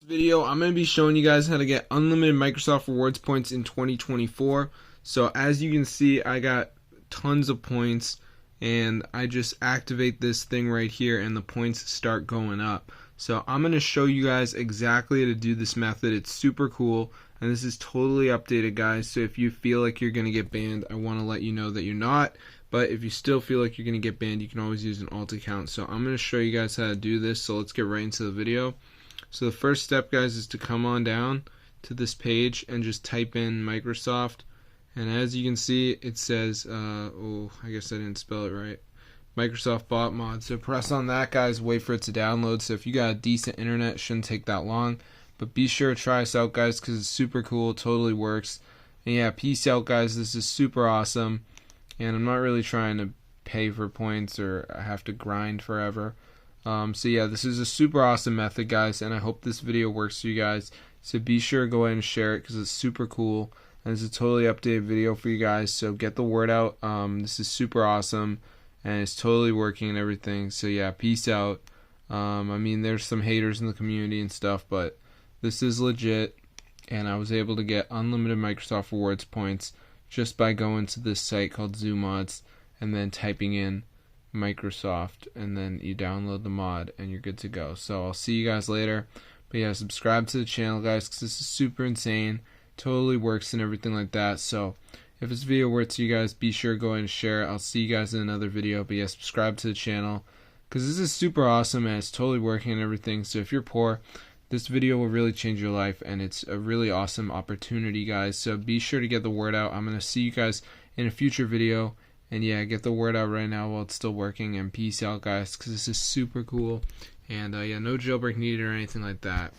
Video, I'm going to be showing you guys how to get unlimited Microsoft Rewards points in 2024. So as you can see, I got tons of points, and I just activate this thing right here and the points start going up. So I'm going to show you guys exactly how to do this method. It's super cool, and this is totally updated, guys. So if you feel like you're going to get banned, I want to let you know that you're not. But if you still feel like you're going to get banned, you can always use an alt account. So I'm going to show you guys how to do this. So let's get right into the video. So the first step, guys, is to come on down to this page and just type in Microsoft. And as you can see, it says, oh, I guess I didn't spell it right, Microsoft Bot Mod. So press on that, guys, wait for it to download. So if you got a decent internet, it shouldn't take that long. But be sure to try us out, guys, because it's super cool, totally works. And yeah, peace out, guys. This is super awesome. And I'm not really trying to pay for points or have to grind forever. So yeah, this is a super awesome method, guys, and I hope this video works for you guys. So be sure to go ahead and share it because it's super cool, and it's a totally updated video for you guys. So get the word out. This is super awesome, and it's totally working and everything. So yeah, peace out. I mean, there's some haters in the community and stuff, but this is legit, and I was able to get unlimited Microsoft Rewards points just by going to this site called ZooMods and then typing in Microsoft, and then you download the mod and you're good to go. So I'll see you guys later. But yeah, subscribe to the channel, guys, because this is super insane, totally works and everything like that. So if this video works to you guys, be sure to go ahead and share it. I'll see you guys in another video. But yeah, subscribe to the channel because this is super awesome and it's totally working and everything. So if you're poor, this video will really change your life, and it's a really awesome opportunity, guys. So be sure to get the word out. I'm going to see you guys in a future video. And yeah, get the word out right now while it's still working. And peace out, guys, because this is super cool. And yeah, no jailbreak needed or anything like that.